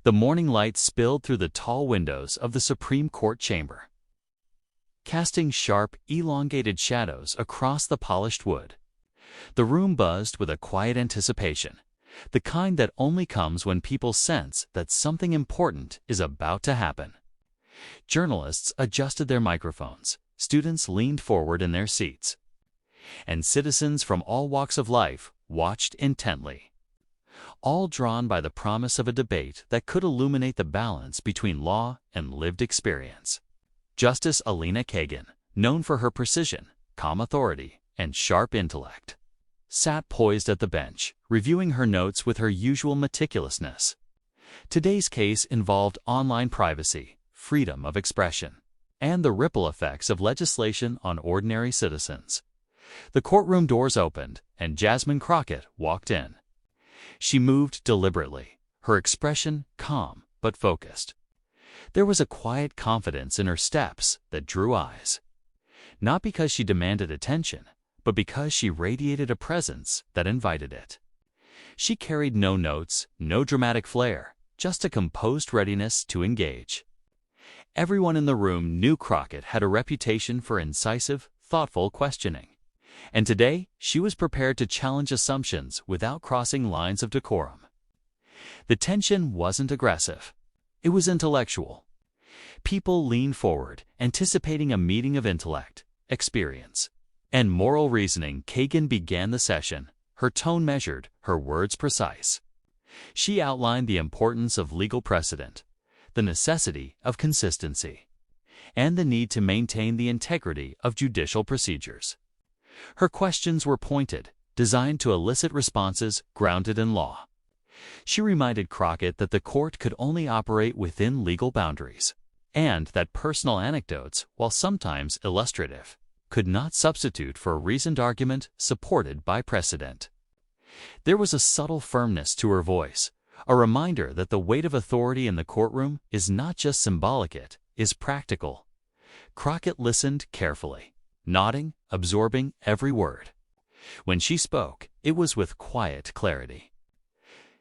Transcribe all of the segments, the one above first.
The morning light spilled through the tall windows of the Supreme Court chamber, casting sharp, elongated shadows across the polished wood. The room buzzed with a quiet anticipation, the kind that only comes when people sense that something important is about to happen. Journalists adjusted their microphones, students leaned forward in their seats, and citizens from all walks of life watched intently, all drawn by the promise of a debate that could illuminate the balance between law and lived experience. Justice Elena Kagan, known for her precision, calm authority, and sharp intellect, sat poised at the bench, reviewing her notes with her usual meticulousness. Today's case involved online privacy, freedom of expression, and the ripple effects of legislation on ordinary citizens. The courtroom doors opened, and Jasmine Crockett walked in. She moved deliberately, her expression calm but focused. There was a quiet confidence in her steps that drew eyes, not because she demanded attention, but because she radiated a presence that invited it. She carried no notes, no dramatic flair, just a composed readiness to engage. Everyone in the room knew Crockett had a reputation for incisive, thoughtful questioning, and today she was prepared to challenge assumptions without crossing lines of decorum. The tension wasn't aggressive. It was intellectual. People leaned forward, anticipating a meeting of intellect, experience, and moral reasoning. Kagan began the session, her tone measured, her words precise. She outlined the importance of legal precedent, the necessity of consistency, and the need to maintain the integrity of judicial procedures. Her questions were pointed, designed to elicit responses grounded in law. She reminded Crockett that the court could only operate within legal boundaries, and that personal anecdotes, while sometimes illustrative, could not substitute for a reasoned argument supported by precedent. There was a subtle firmness to her voice, a reminder that the weight of authority in the courtroom is not just symbolic, it is practical. Crockett listened carefully, nodding, absorbing every word. When she spoke, it was with quiet clarity.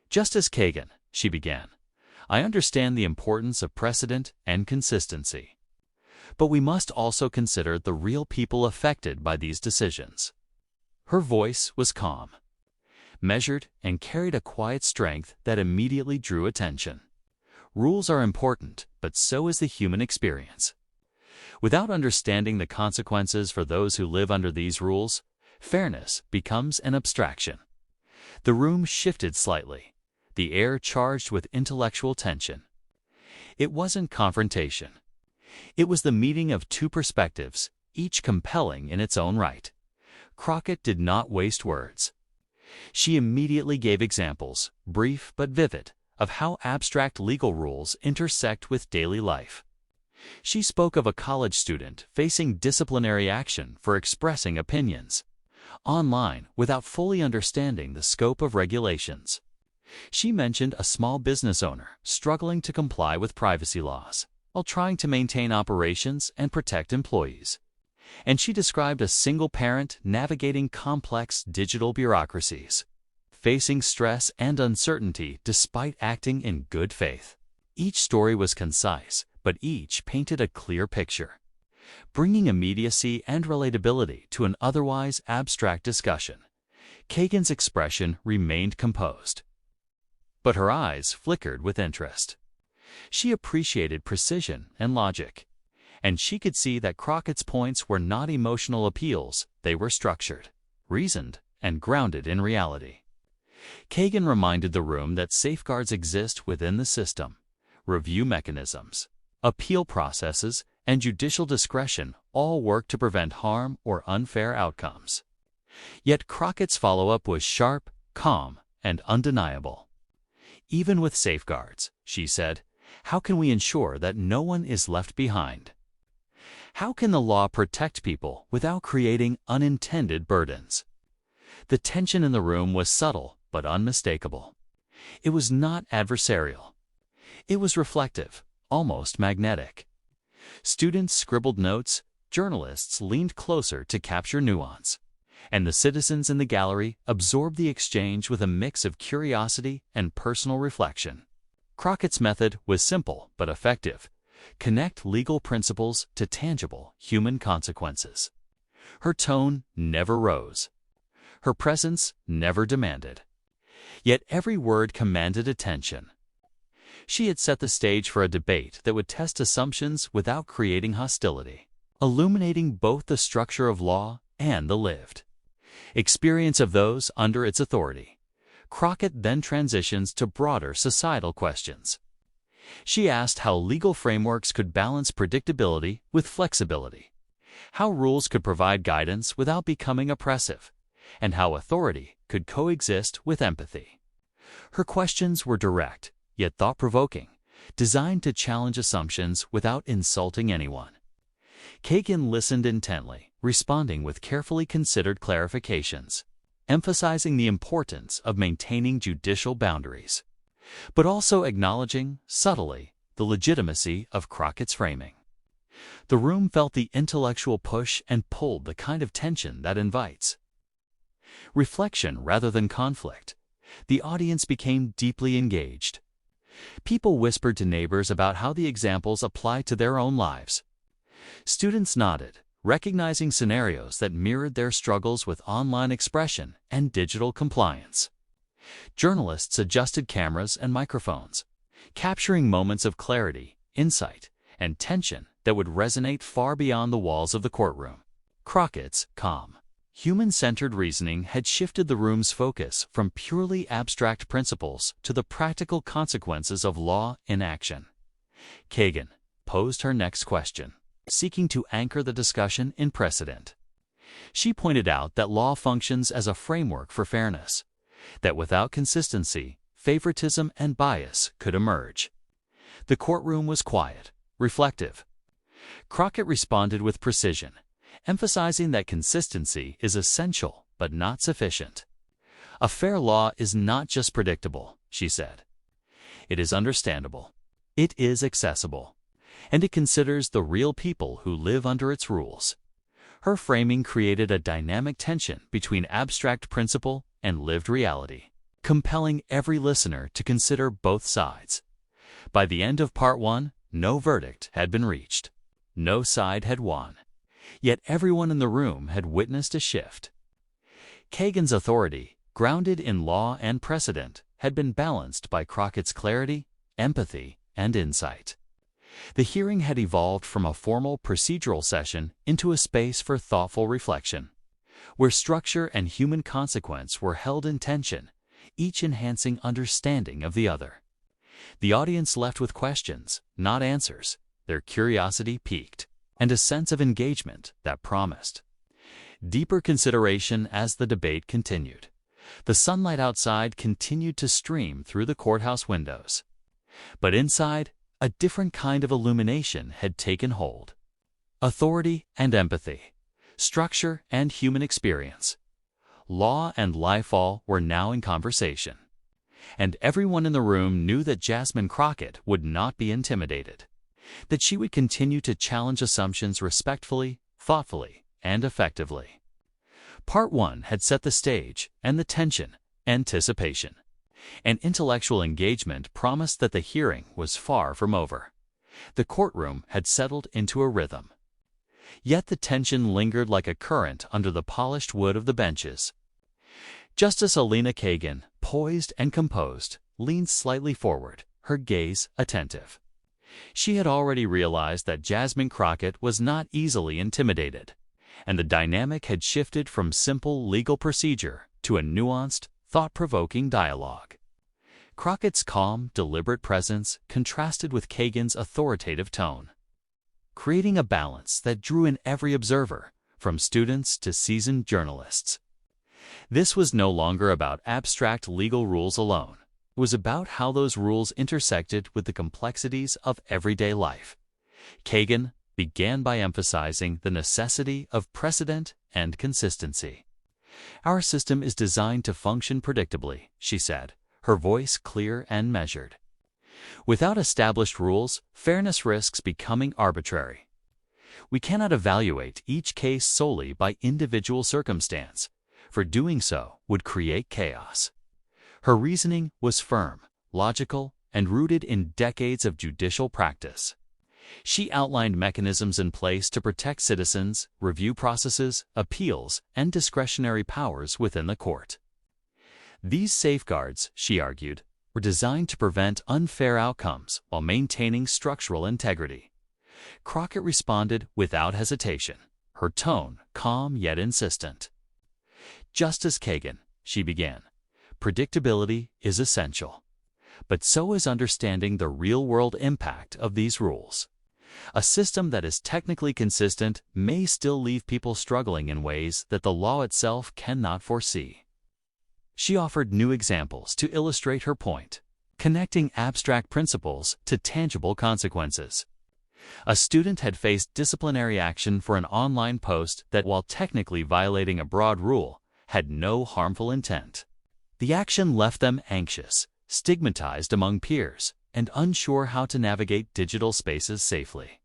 "Justice Kagan," she began, "I understand the importance of precedent and consistency. But we must also consider the real people affected by these decisions." Her voice was calm, measured, and carried a quiet strength that immediately drew attention. Rules are important, but so is the human experience. Without understanding the consequences for those who live under these rules, fairness becomes an abstraction. The room shifted slightly, the air charged with intellectual tension. It wasn't confrontation. It was the meeting of two perspectives, each compelling in its own right. Crockett did not waste words. She immediately gave examples, brief but vivid, of how abstract legal rules intersect with daily life. She spoke of a college student facing disciplinary action for expressing opinions online without fully understanding the scope of regulations. She mentioned a small business owner struggling to comply with privacy laws while trying to maintain operations and protect employees. And she described a single parent navigating complex digital bureaucracies, facing stress and uncertainty despite acting in good faith. Each story was concise, but each painted a clear picture, bringing immediacy and relatability to an otherwise abstract discussion. Kagan's expression remained composed, but her eyes flickered with interest. She appreciated precision and logic, and she could see that Crockett's points were not emotional appeals, they were structured, reasoned, and grounded in reality. Kagan reminded the room that safeguards exist within the system. Review mechanisms, appeal processes, and judicial discretion all work to prevent harm or unfair outcomes. Yet Crockett's follow-up was sharp, calm, and undeniable. "Even with safeguards," she said, "how can we ensure that no one is left behind? How can the law protect people without creating unintended burdens?" The tension in the room was subtle but unmistakable. It was not adversarial. It was reflective, almost magnetic. Students scribbled notes, journalists leaned closer to capture nuance, and the citizens in the gallery absorbed the exchange with a mix of curiosity and personal reflection. Crockett's method was simple but effective. Connect legal principles to tangible human consequences. Her tone never rose. Her presence never demanded. Yet every word commanded attention. She had set the stage for a debate that would test assumptions without creating hostility, illuminating both the structure of law and the lived experience of those under its authority. Crockett then transitions to broader societal questions. She asked how legal frameworks could balance predictability with flexibility, how rules could provide guidance without becoming oppressive, and how authority could coexist with empathy. Her questions were direct, yet thought-provoking, designed to challenge assumptions without insulting anyone. Kagan listened intently, responding with carefully considered clarifications, emphasizing the importance of maintaining judicial boundaries, but also acknowledging, subtly, the legitimacy of Crockett's framing. The room felt the intellectual push and pulled the kind of tension that invites reflection rather than conflict. The audience became deeply engaged. People whispered to neighbors about how the examples applied to their own lives. Students nodded, recognizing scenarios that mirrored their struggles with online expression and digital compliance. Journalists adjusted cameras and microphones, capturing moments of clarity, insight, and tension that would resonate far beyond the walls of the courtroom. Crockett's calm, human-centered reasoning had shifted the room's focus from purely abstract principles to the practical consequences of law in action. Kagan posed her next question, seeking to anchor the discussion in precedent. She pointed out that law functions as a framework for fairness, that without consistency, favoritism and bias could emerge. The courtroom was quiet, reflective. Crockett responded with precision, emphasizing that consistency is essential but not sufficient. A fair law is not just predictable, she said. It is understandable. It is accessible. And it considers the real people who live under its rules. Her framing created a dynamic tension between abstract principle and lived reality, compelling every listener to consider both sides. By the end of Part 1, no verdict had been reached. No side had won. Yet everyone in the room had witnessed a shift. Kagan's authority, grounded in law and precedent, had been balanced by Crockett's clarity, empathy, and insight. The hearing had evolved from a formal procedural session into a space for thoughtful reflection, where structure and human consequence were held in tension, each enhancing understanding of the other. The audience left with questions, not answers, their curiosity piqued, and a sense of engagement that promised deeper consideration as the debate continued. The sunlight outside continued to stream through the courthouse windows. But inside, a different kind of illumination had taken hold. Authority and empathy, structure and human experience, law and life all were now in conversation. And everyone in the room knew that Jasmine Crockett would not be intimidated, that she would continue to challenge assumptions respectfully, thoughtfully, and effectively. Part 1 had set the stage, and the tension, anticipation, and intellectual engagement promised that the hearing was far from over. The courtroom had settled into a rhythm. Yet the tension lingered like a current under the polished wood of the benches. Justice Elena Kagan, poised and composed, leaned slightly forward, her gaze attentive. She had already realized that Jasmine Crockett was not easily intimidated, and the dynamic had shifted from simple legal procedure to a nuanced, thought-provoking dialogue. Crockett's calm, deliberate presence contrasted with Kagan's authoritative tone, creating a balance that drew in every observer, from students to seasoned journalists. This was no longer about abstract legal rules alone. It was about how those rules intersected with the complexities of everyday life. Kagan began by emphasizing the necessity of precedent and consistency. "Our system is designed to function predictably," she said, her voice clear and measured. "Without established rules, fairness risks becoming arbitrary. We cannot evaluate each case solely by individual circumstance, for doing so would create chaos." Her reasoning was firm, logical, and rooted in decades of judicial practice. She outlined mechanisms in place to protect citizens, review processes, appeals, and discretionary powers within the court. These safeguards, she argued, were designed to prevent unfair outcomes while maintaining structural integrity. Crockett responded without hesitation, her tone calm yet insistent. "Justice Kagan," she began, "predictability is essential. But so is understanding the real-world impact of these rules. A system that is technically consistent may still leave people struggling in ways that the law itself cannot foresee." She offered new examples to illustrate her point, connecting abstract principles to tangible consequences. A student had faced disciplinary action for an online post that, while technically violating a broad rule, had no harmful intent. The action left them anxious, stigmatized among peers, and unsure how to navigate digital spaces safely.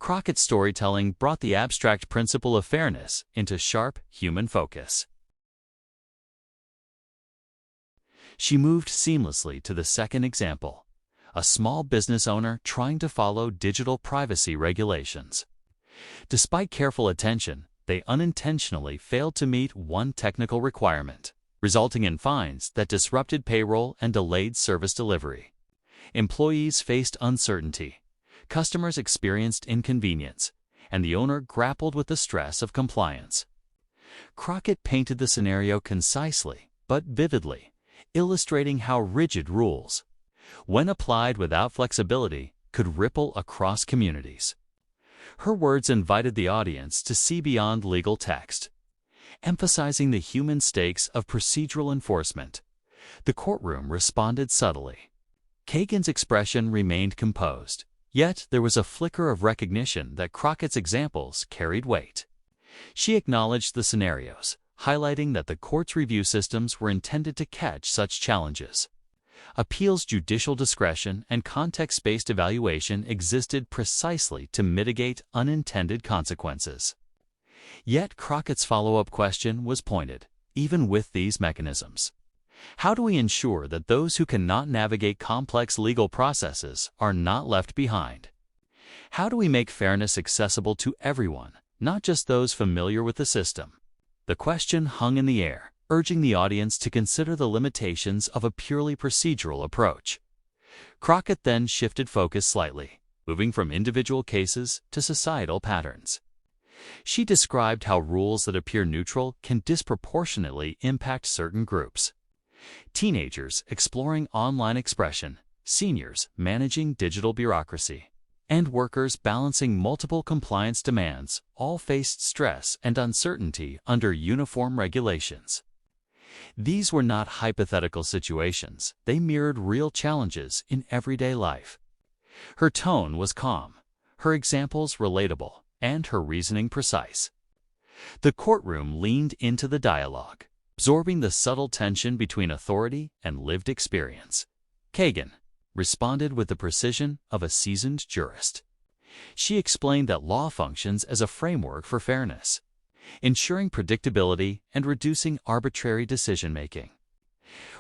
Crockett's storytelling brought the abstract principle of fairness into sharp human focus. She moved seamlessly to the second example, a small business owner trying to follow digital privacy regulations. Despite careful attention, they unintentionally failed to meet one technical requirement, resulting in fines that disrupted payroll and delayed service delivery. Employees faced uncertainty, customers experienced inconvenience, and the owner grappled with the stress of compliance. Crockett painted the scenario concisely but vividly, illustrating how rigid rules, when applied without flexibility, could ripple across communities. Her words invited the audience to see beyond legal text, emphasizing the human stakes of procedural enforcement. The courtroom responded subtly. Kagan's expression remained composed, yet there was a flicker of recognition that Crockett's examples carried weight. She acknowledged the scenarios, highlighting that the court's review systems were intended to catch such challenges. Appeals, judicial discretion, and context-based evaluation existed precisely to mitigate unintended consequences. Yet Crockett's follow-up question was pointed, even with these mechanisms. How do we ensure that those who cannot navigate complex legal processes are not left behind? How do we make fairness accessible to everyone, not just those familiar with the system? The question hung in the air, urging the audience to consider the limitations of a purely procedural approach. Crockett then shifted focus slightly, moving from individual cases to societal patterns. She described how rules that appear neutral can disproportionately impact certain groups. Teenagers exploring online expression, seniors managing digital bureaucracy, and workers balancing multiple compliance demands all faced stress and uncertainty under uniform regulations. These were not hypothetical situations. They mirrored real challenges in everyday life. Her tone was calm, her examples relatable, and her reasoning precise. The courtroom leaned into the dialogue, absorbing the subtle tension between authority and lived experience. Kagan responded with the precision of a seasoned jurist. She explained that law functions as a framework for fairness, ensuring predictability and reducing arbitrary decision-making.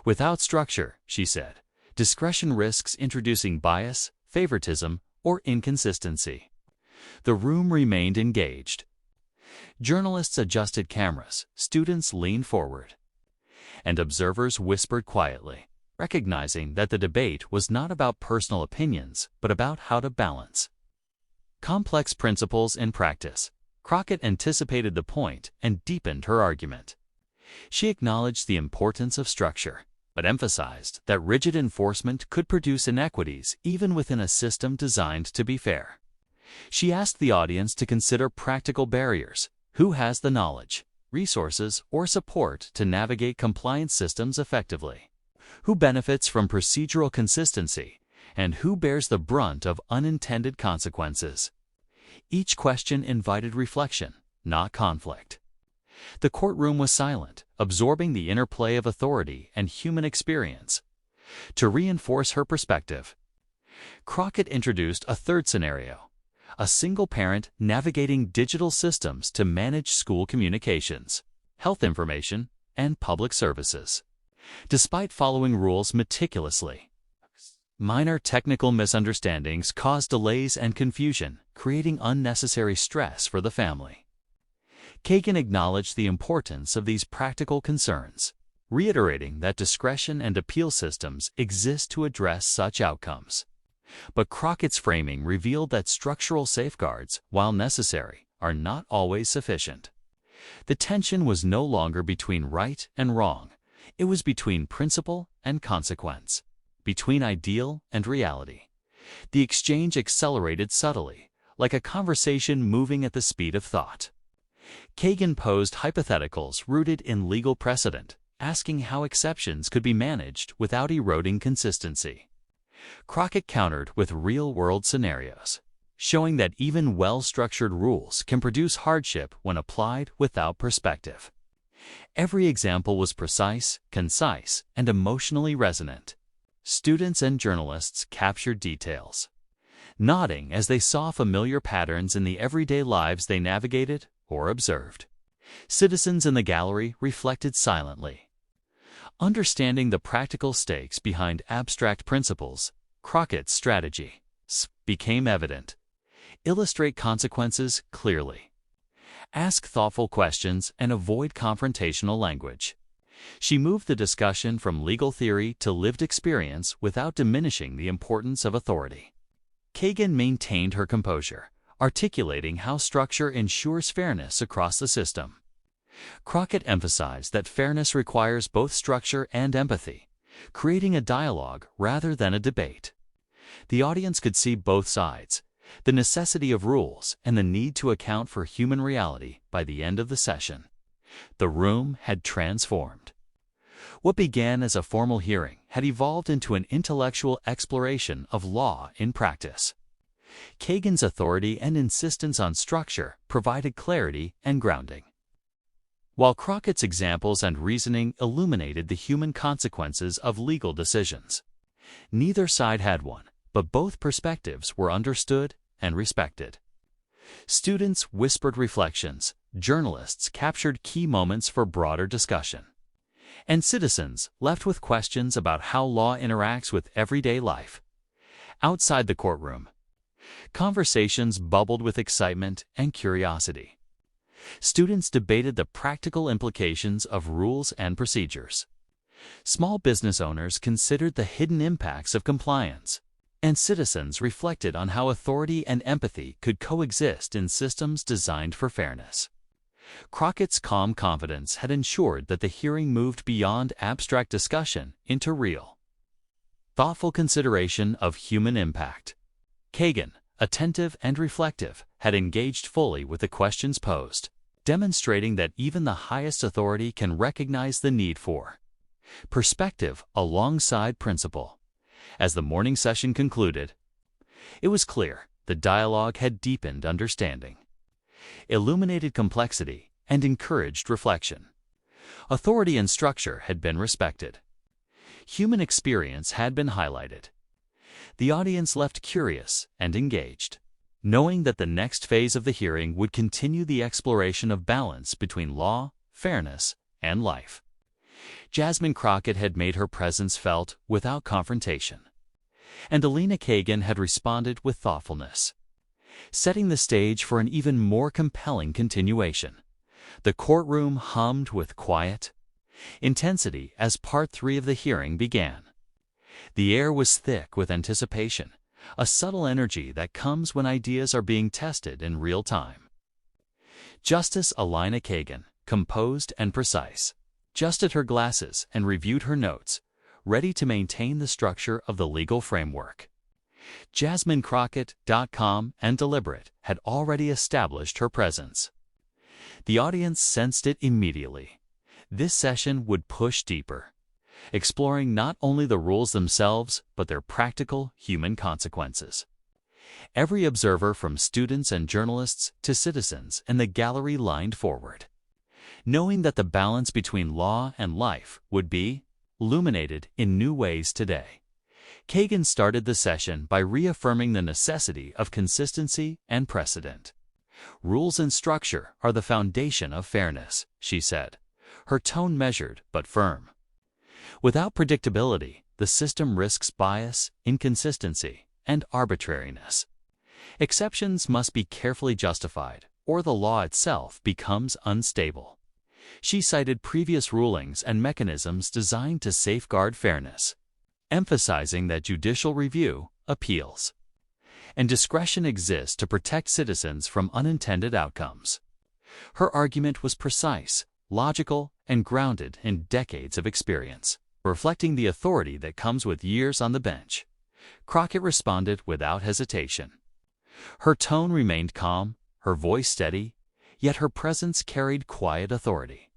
Without structure, she said, discretion risks introducing bias, favoritism, or inconsistency. The room remained engaged. Journalists adjusted cameras, students leaned forward, and observers whispered quietly, recognizing that the debate was not about personal opinions, but about how to balance complex principles in practice. Crockett anticipated the point and deepened her argument. She acknowledged the importance of structure, but emphasized that rigid enforcement could produce inequities even within a system designed to be fair. She asked the audience to consider practical barriers. Who has the knowledge, resources, or support to navigate compliance systems effectively? Who benefits from procedural consistency, and who bears the brunt of unintended consequences? Each question invited reflection, not conflict. The courtroom was silent, absorbing the interplay of authority and human experience. To reinforce her perspective, Crockett introduced a third scenario: a single parent navigating digital systems to manage school communications, health information, and public services. Despite following rules meticulously, Minor technical misunderstandings caused delays and confusion, creating unnecessary stress for the family. Kagan acknowledged the importance of these practical concerns, reiterating that discretion and appeal systems exist to address such outcomes. But Crockett's framing revealed that structural safeguards, while necessary, are not always sufficient. The tension was no longer between right and wrong. It was between principle and consequence, between ideal and reality. The exchange accelerated subtly, like a conversation moving at the speed of thought. Kagan posed hypotheticals rooted in legal precedent, asking how exceptions could be managed without eroding consistency. Crockett countered with real-world scenarios, showing that even well-structured rules can produce hardship when applied without perspective. Every example was precise, concise, and emotionally resonant. Students and journalists captured details, nodding as they saw familiar patterns in the everyday lives they navigated or observed. Citizens in the gallery reflected silently. Understanding the practical stakes behind abstract principles, Crockett's strategy became evident. Illustrate consequences clearly. Ask thoughtful questions and avoid confrontational language. She moved the discussion from legal theory to lived experience without diminishing the importance of authority. Kagan maintained her composure, articulating how structure ensures fairness across the system. Crockett emphasized that fairness requires both structure and empathy, creating a dialogue rather than a debate. The audience could see both sides, the necessity of rules and the need to account for human reality by the end of the session. The room had transformed. What began as a formal hearing had evolved into an intellectual exploration of law in practice. Kagan's authority and insistence on structure provided clarity and grounding, while Crockett's examples and reasoning illuminated the human consequences of legal decisions. Neither side had one, but both perspectives were understood and respected. Students whispered reflections, journalists captured key moments for broader discussion, and citizens left with questions about how law interacts with everyday life. Outside the courtroom, conversations bubbled with excitement and curiosity. Students debated the practical implications of rules and procedures. Small business owners considered the hidden impacts of compliance, and citizens reflected on how authority and empathy could coexist in systems designed for fairness. Crockett's calm confidence had ensured that the hearing moved beyond abstract discussion into real, thoughtful consideration of human impact. Kagan, attentive and reflective, had engaged fully with the questions posed, demonstrating that even the highest authority can recognize the need for perspective alongside principle. As the morning session concluded, it was clear the dialogue had deepened understanding, illuminated complexity, and encouraged reflection. Authority and structure had been respected. Human experience had been highlighted. The audience left curious and engaged, knowing that the next phase of the hearing would continue the exploration of balance between law, fairness, and life. Jasmine Crockett had made her presence felt without confrontation, and Elena Kagan had responded with thoughtfulness, setting the stage for an even more compelling continuation. The courtroom hummed with quiet intensity as Part 3 of the hearing began. The air was thick with anticipation, a subtle energy that comes when ideas are being tested in real time. Justice Elena Kagan, composed and precise, adjusted her glasses and reviewed her notes, ready to maintain the structure of the legal framework. Jasmine Crockett, calm and deliberate, had already established her presence. The audience sensed it immediately. This session would push deeper, exploring not only the rules themselves, but their practical human consequences. Every observer, from students and journalists to citizens in the gallery, lined forward, knowing that the balance between law and life would be illuminated in new ways today. Kagan started the session by reaffirming the necessity of consistency and precedent. "Rules and structure are the foundation of fairness," she said, her tone measured but firm. "Without predictability, the system risks bias, inconsistency, and arbitrariness. Exceptions must be carefully justified, or the law itself becomes unstable. She cited previous rulings and mechanisms designed to safeguard fairness, emphasizing that judicial review, appeals, and discretion exist to protect citizens from unintended outcomes. Her argument was precise, logical, and grounded in decades of experience, reflecting the authority that comes with years on the bench. Crockett responded without hesitation. Her tone remained calm, her voice steady, yet her presence carried quiet authority.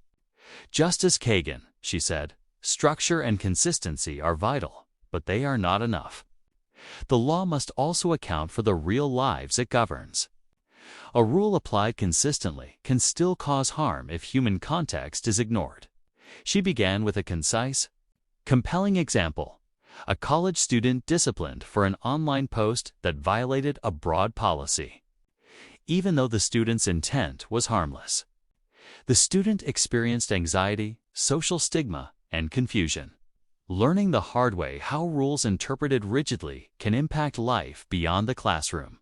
"Justice Kagan," she said, "structure and consistency are vital, but they are not enough. The law must also account for the real lives it governs. A rule applied consistently can still cause harm if human context is ignored." She began with a concise, compelling example: a college student disciplined for an online post that violated a broad policy, even though the student's intent was harmless. The student experienced anxiety, social stigma, and confusion, learning the hard way how rules interpreted rigidly can impact life beyond the classroom.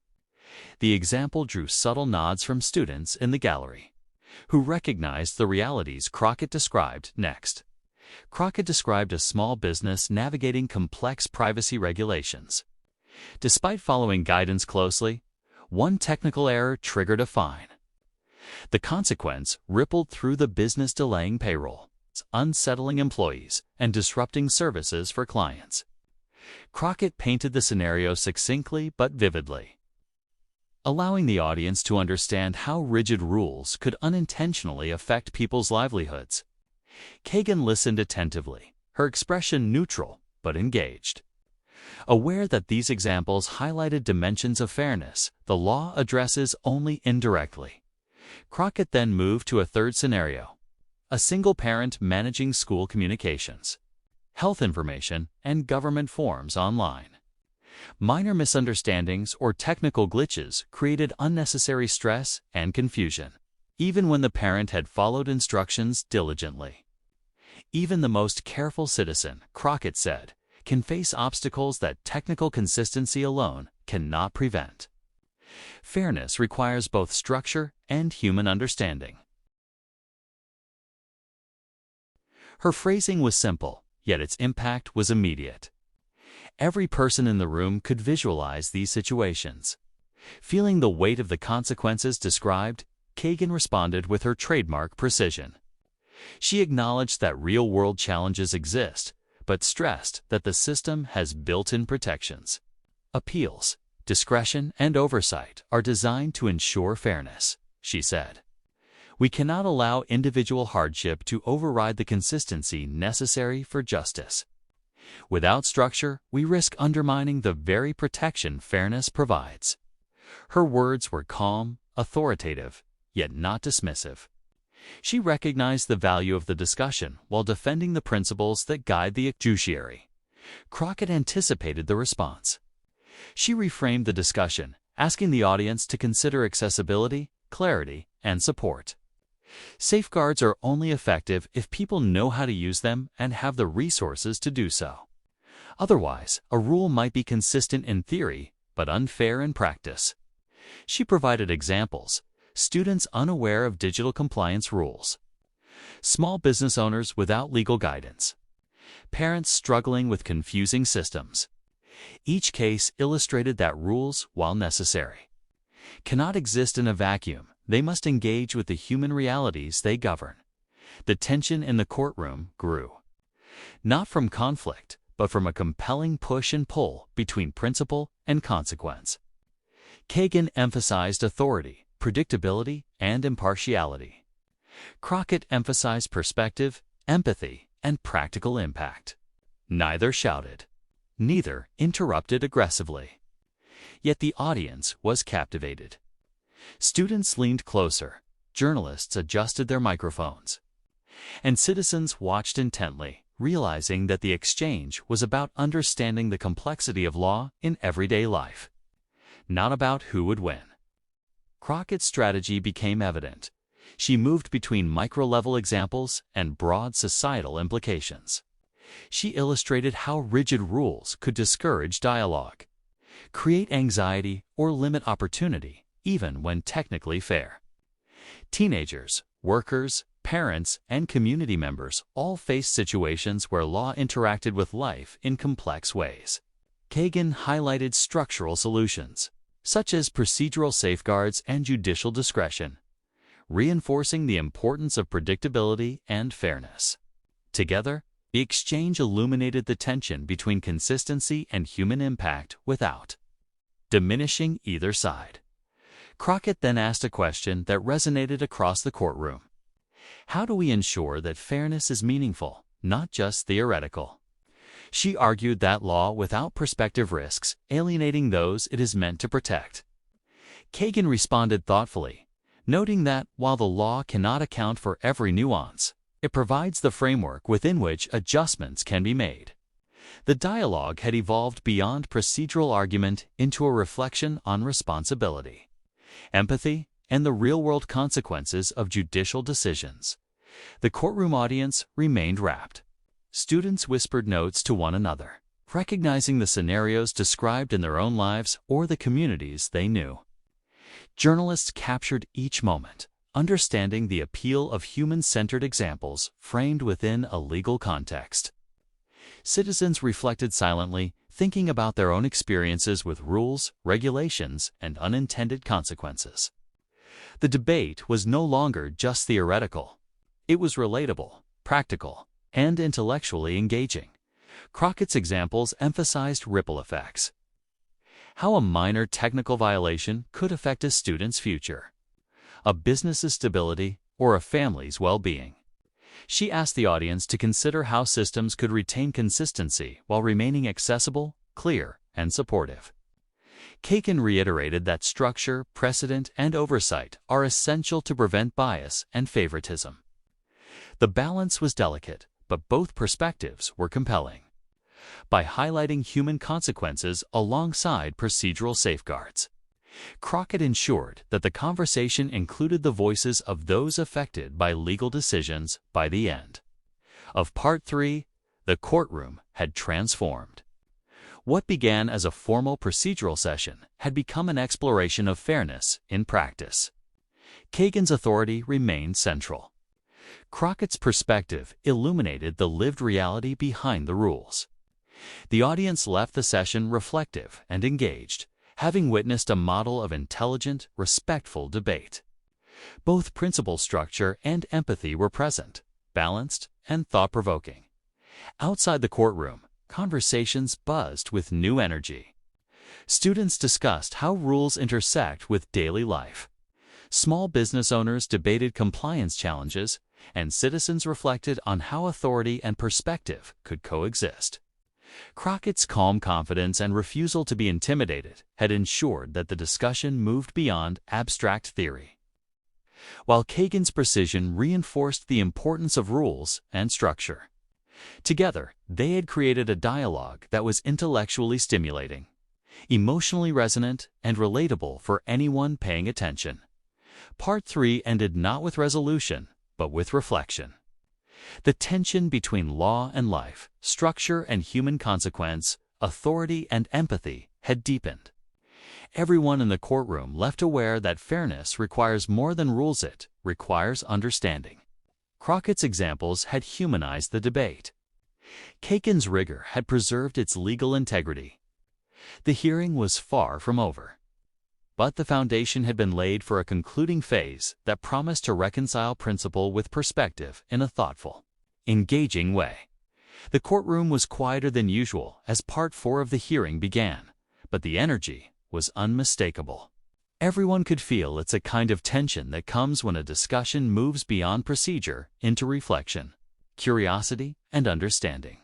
The example drew subtle nods from students in the gallery, who recognized the realities Crockett described next. Crockett described a small business navigating complex privacy regulations. Despite following guidance closely, one technical error triggered a fine. The consequence rippled through the business, delaying payroll, unsettling employees, and disrupting services for clients. Crockett painted the scenario succinctly but vividly, allowing the audience to understand how rigid rules could unintentionally affect people's livelihoods. Kagan listened attentively, her expression neutral but engaged. Aware that these examples highlighted dimensions of fairness the law addresses only indirectly, Crockett then moved to a third scenario: a single parent managing school communications, health information, and government forms online. Minor misunderstandings or technical glitches created unnecessary stress and confusion, even when the parent had followed instructions diligently. Even the most careful citizen, Crockett said, can face obstacles that technical consistency alone cannot prevent. Fairness requires both structure and human understanding. Her phrasing was simple, yet its impact was immediate. Every person in the room could visualize these situations. Feeling the weight of the consequences described, Kagan responded with her trademark precision. She acknowledged that real-world challenges exist, but stressed that the system has built-in protections. Appeals, discretion, and oversight are designed to ensure fairness, she said. We cannot allow individual hardship to override the consistency necessary for justice. Without structure, we risk undermining the very protection fairness provides. Her words were calm, authoritative, yet not dismissive. She recognized the value of the discussion while defending the principles that guide the judiciary. Crockett anticipated the response. She reframed the discussion, asking the audience to consider accessibility, clarity, and support. Safeguards are only effective if people know how to use them and have the resources to do so. Otherwise, a rule might be consistent in theory, but unfair in practice. She provided examples: students unaware of digital compliance rules, small business owners without legal guidance, parents struggling with confusing systems. Each case illustrated that rules, while necessary, cannot exist in a vacuum. They must engage with the human realities they govern. The tension in the courtroom grew, not from conflict, but from a compelling push and pull between principle and consequence. Kagan emphasized authority, predictability, and impartiality. Crockett emphasized perspective, empathy, and practical impact. Neither shouted. Neither interrupted aggressively. Yet the audience was captivated. Students leaned closer, journalists adjusted their microphones, and citizens watched intently, realizing that the exchange was about understanding the complexity of law in everyday life, not about who would win. Crockett's strategy became evident. She moved between micro-level examples and broad societal implications. She illustrated how rigid rules could discourage dialogue, create anxiety, or limit opportunity, even when technically fair. Teenagers, workers, parents, and community members all faced situations where law interacted with life in complex ways. Kagan highlighted structural solutions, such as procedural safeguards and judicial discretion, reinforcing the importance of predictability and fairness. Together, the exchange illuminated the tension between consistency and human impact without diminishing either side. Crockett then asked a question that resonated across the courtroom. How do we ensure that fairness is meaningful, not just theoretical? She argued that law without perspective risks alienating those it is meant to protect. Kagan responded thoughtfully, noting that while the law cannot account for every nuance, it provides the framework within which adjustments can be made. The dialogue had evolved beyond procedural argument into a reflection on responsibility, empathy, and the real-world consequences of judicial decisions. The courtroom audience remained rapt. Students whispered notes to one another, recognizing the scenarios described in their own lives or the communities they knew. Journalists captured each moment, understanding the appeal of human-centered examples framed within a legal context. Citizens reflected silently, thinking about their own experiences with rules, regulations, and unintended consequences. The debate was no longer just theoretical. It was relatable, practical, and intellectually engaging. Crockett's examples emphasized ripple effects, how a minor technical violation could affect a student's future, a business's stability, or a family's well-being. She asked the audience to consider how systems could retain consistency while remaining accessible, clear, and supportive. Kagan reiterated that structure, precedent, and oversight are essential to prevent bias and favoritism. The balance was delicate, but both perspectives were compelling. By highlighting human consequences alongside procedural safeguards, Crockett ensured that the conversation included the voices of those affected by legal decisions. By the end of Part 3, the courtroom had transformed. What began as a formal procedural session had become an exploration of fairness in practice. Kagan's authority remained central. Crockett's perspective illuminated the lived reality behind the rules. The audience left the session reflective and engaged, having witnessed a model of intelligent, respectful debate. Both principle structure and empathy were present, balanced, and thought-provoking. Outside the courtroom, conversations buzzed with new energy. Students discussed how rules intersect with daily life. Small business owners debated compliance challenges, and citizens reflected on how authority and perspective could coexist. Crockett's calm confidence and refusal to be intimidated had ensured that the discussion moved beyond abstract theory, while Kagan's precision reinforced the importance of rules and structure. Together, they had created a dialogue that was intellectually stimulating, emotionally resonant, and relatable for anyone paying attention. Part 3 ended not with resolution, but with reflection. The tension between law and life, structure and human consequence, authority and empathy had deepened. Everyone in the courtroom left aware that fairness requires more than rules, it requires understanding. Crockett's examples had humanized the debate. Kagan's rigor had preserved its legal integrity. The hearing was far from over, but the foundation had been laid for a concluding phase that promised to reconcile principle with perspective in a thoughtful, engaging way. The courtroom was quieter than usual as Part 4 of the hearing began, but the energy was unmistakable. Everyone could feel it's a kind of tension that comes when a discussion moves beyond procedure into reflection, curiosity, and understanding.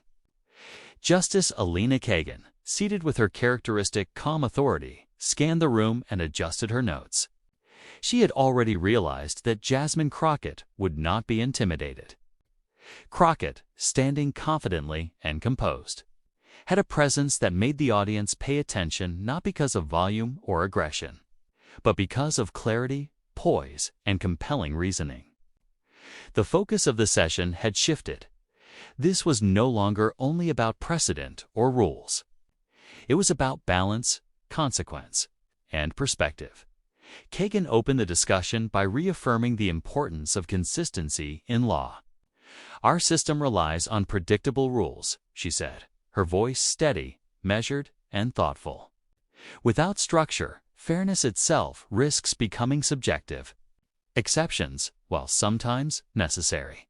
Justice Elena Kagan, seated with her characteristic calm authority, scanned the room and adjusted her notes. She had already realized that Jasmine Crockett would not be intimidated. Crockett, standing confidently and composed, had a presence that made the audience pay attention not because of volume or aggression, but because of clarity, poise, and compelling reasoning. The focus of the session had shifted. This was no longer only about precedent or rules. It was about balance, consequence, and perspective. Kagan opened the discussion by reaffirming the importance of consistency in law. "Our system relies on predictable rules," she said, her voice steady, measured, and thoughtful. "Without structure, fairness itself risks becoming subjective. Exceptions, while sometimes necessary,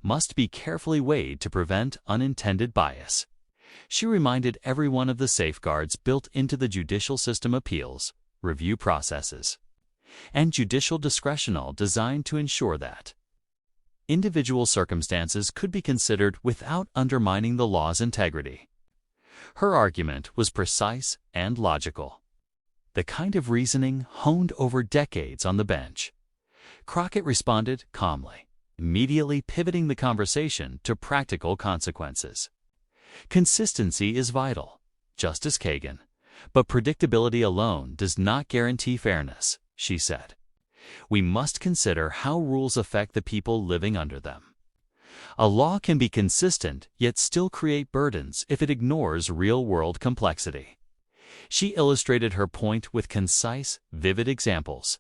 must be carefully weighed to prevent unintended bias." She reminded everyone of the safeguards built into the judicial system: appeals, review processes, and judicial discretion, designed to ensure that individual circumstances could be considered without undermining the law's integrity. Her argument was precise and logical, the kind of reasoning honed over decades on the bench. Crockett responded calmly, immediately pivoting the conversation to practical consequences. "Consistency is vital, Justice Kagan, but predictability alone does not guarantee fairness," she said. "We must consider how rules affect the people living under them. A law can be consistent yet still create burdens if it ignores real-world complexity." She illustrated her point with concise, vivid examples.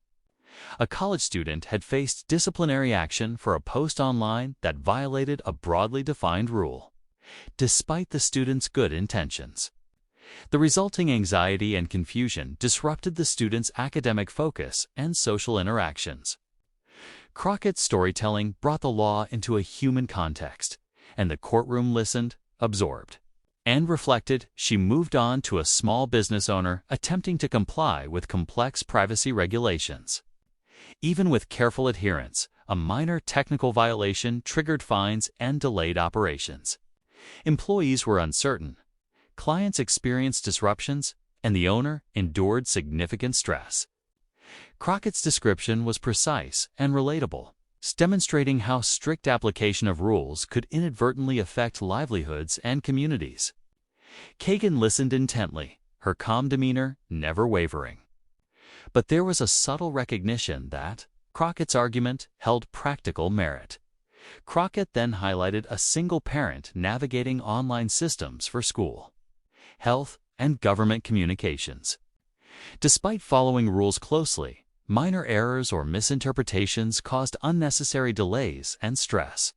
A college student had faced disciplinary action for a post online that violated a broadly defined rule, despite the student's good intentions. The resulting anxiety and confusion disrupted the student's academic focus and social interactions. Crockett's storytelling brought the law into a human context, and the courtroom listened, absorbed, and reflected. She moved on to a small business owner attempting to comply with complex privacy regulations. Even with careful adherence, a minor technical violation triggered fines and delayed operations. Employees were uncertain, clients experienced disruptions, and the owner endured significant stress. Crockett's description was precise and relatable, demonstrating how strict application of rules could inadvertently affect livelihoods and communities. Kagan listened intently, her calm demeanor never wavering. But there was a subtle recognition that Crockett's argument held practical merit. Crockett then highlighted a single parent navigating online systems for school, health, and government communications. Despite following rules closely, minor errors or misinterpretations caused unnecessary delays and stress.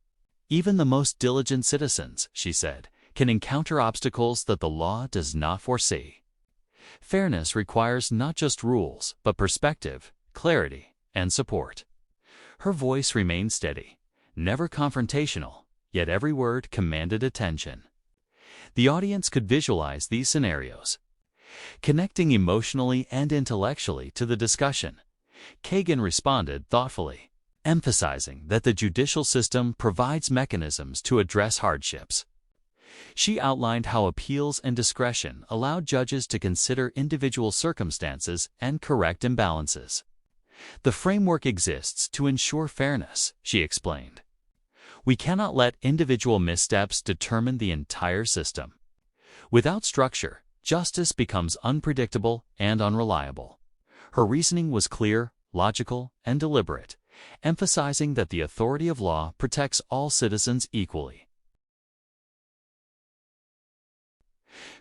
"Even the most diligent citizens," she said, "can encounter obstacles that the law does not foresee. Fairness requires not just rules, but perspective, clarity, and support." Her voice remained steady, never confrontational, yet every word commanded attention. The audience could visualize these scenarios. Connecting emotionally and intellectually to the discussion, Kagan responded thoughtfully, emphasizing that the judicial system provides mechanisms to address hardships. She outlined how appeals and discretion allowed judges to consider individual circumstances and correct imbalances. "The framework exists to ensure fairness," she explained. "We cannot let individual missteps determine the entire system. Without structure, justice becomes unpredictable and unreliable." Her reasoning was clear, logical, and deliberate, emphasizing that the authority of law protects all citizens equally.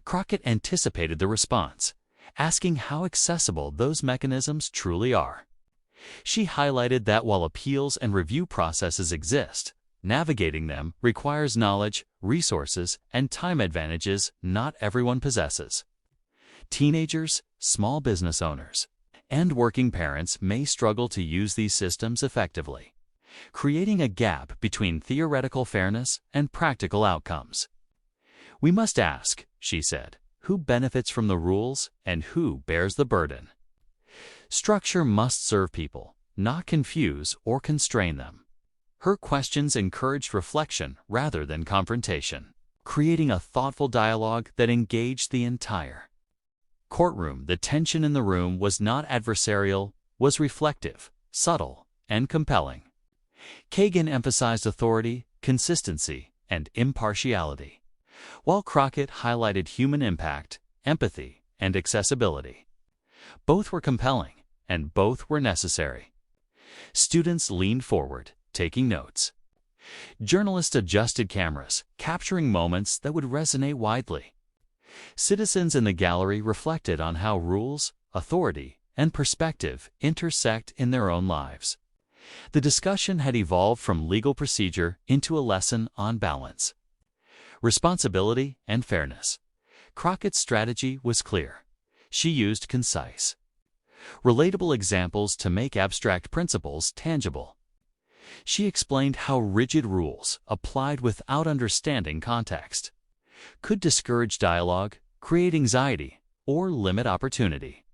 Crockett anticipated the response, asking how accessible those mechanisms truly are. She highlighted that while appeals and review processes exist, navigating them requires knowledge, resources, and time advantages not everyone possesses. Teenagers, small business owners, and working parents may struggle to use these systems effectively, creating a gap between theoretical fairness and practical outcomes. "We must ask," she said, "who benefits from the rules and who bears the burden. Structure must serve people, not confuse or constrain them." Her questions encouraged reflection rather than confrontation, creating a thoughtful dialogue that engaged the entire courtroom. The tension in the room was not adversarial, was reflective, subtle, and compelling. Kagan emphasized authority, consistency, and impartiality, while Crockett highlighted human impact, empathy, and accessibility. Both were compelling, and both were necessary. Students leaned forward, taking notes. Journalists adjusted cameras, capturing moments that would resonate widely. Citizens in the gallery reflected on how rules, authority, and perspective intersect in their own lives. The discussion had evolved from legal procedure into a lesson on balance, responsibility, and fairness. Crockett's strategy was clear. She used concise, relatable examples to make abstract principles tangible. She explained how rigid rules, applied without understanding context, could discourage dialogue, create anxiety, or limit opportunity.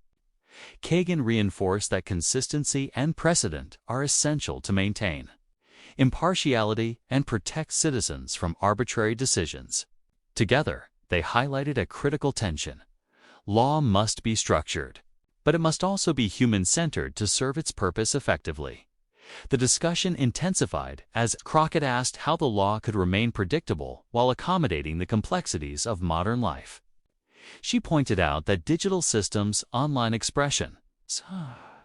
Kagan reinforced that consistency and precedent are essential to maintain impartiality and protect citizens from arbitrary decisions. Together, they highlighted a critical tension. Law must be structured, but it must also be human-centered to serve its purpose effectively. The discussion intensified as Crockett asked how the law could remain predictable while accommodating the complexities of modern life. She pointed out that digital systems, online expression,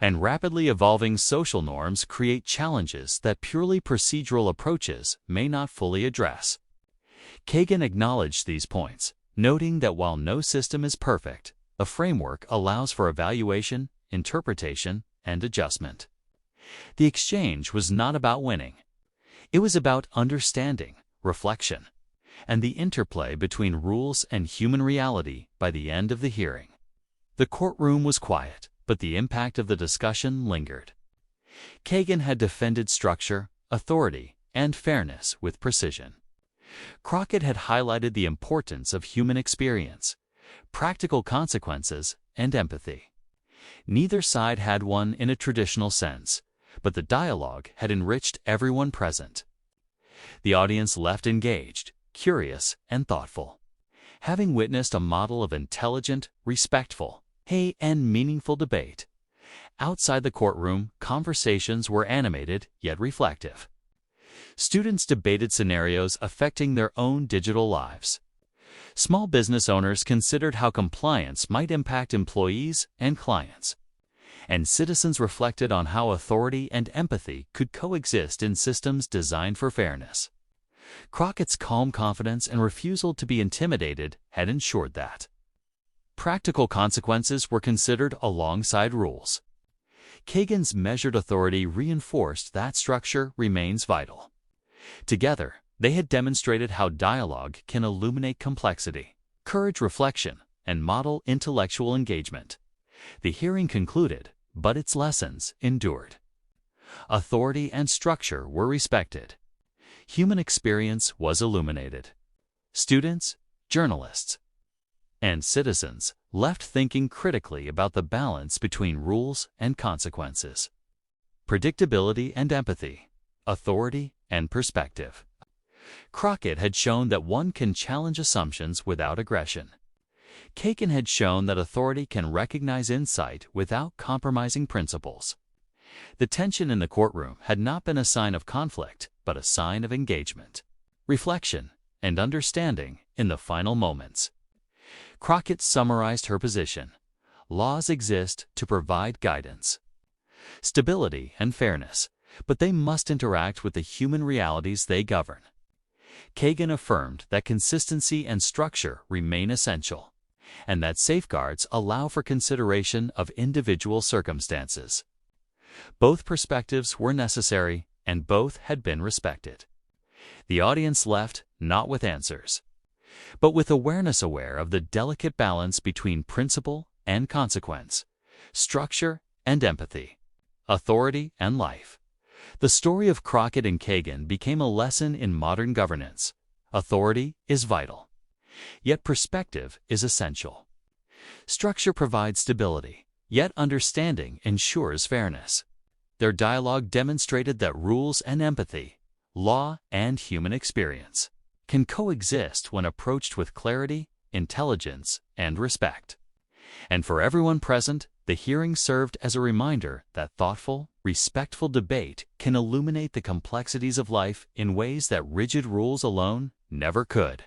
and rapidly evolving social norms create challenges that purely procedural approaches may not fully address. Kagan acknowledged these points, noting that while no system is perfect, a framework allows for evaluation, interpretation, and adjustment. The exchange was not about winning. It was about understanding, reflection, and the interplay between rules and human reality by the end of the hearing. The courtroom was quiet, but the impact of the discussion lingered. Kagan had defended structure, authority, and fairness with precision. Crockett had highlighted the importance of human experience, practical consequences, and empathy. Neither side had won in a traditional sense, but the dialogue had enriched everyone present. The audience left engaged, curious, and thoughtful, having witnessed a model of intelligent, respectful, and meaningful debate. Outside the courtroom, conversations were animated yet reflective. Students debated scenarios affecting their own digital lives. Small business owners considered how compliance might impact employees and clients. And citizens reflected on how authority and empathy could coexist in systems designed for fairness. Crockett's calm confidence and refusal to be intimidated had ensured that practical consequences were considered alongside rules. Kagan's measured authority reinforced that structure remains vital. Together, they had demonstrated how dialogue can illuminate complexity, encourage reflection, and model intellectual engagement. The hearing concluded, but its lessons endured. Authority and structure were respected. Human experience was illuminated. Students, journalists, and citizens left thinking critically about the balance between rules and consequences, predictability and empathy, authority and perspective. Crockett had shown that one can challenge assumptions without aggression. Kagan had shown that authority can recognize insight without compromising principles. The tension in the courtroom had not been a sign of conflict, but a sign of engagement, reflection, and understanding in the final moments. Crockett summarized her position. Laws exist to provide guidance, stability, and fairness, but they must interact with the human realities they govern. Kagan affirmed that consistency and structure remain essential, and that safeguards allow for consideration of individual circumstances. Both perspectives were necessary, and both had been respected. The audience left not with answers, but with awareness aware of the delicate balance between principle and consequence, structure and empathy, authority and life. The story of Crockett and Kagan became a lesson in modern governance. Authority is vital, yet perspective is essential. Structure provides stability, yet understanding ensures fairness. Their dialogue demonstrated that rules and empathy, law and human experience, can coexist when approached with clarity, intelligence, and respect. And for everyone present, the hearing served as a reminder that thoughtful, respectful debate can illuminate the complexities of life in ways that rigid rules alone never could.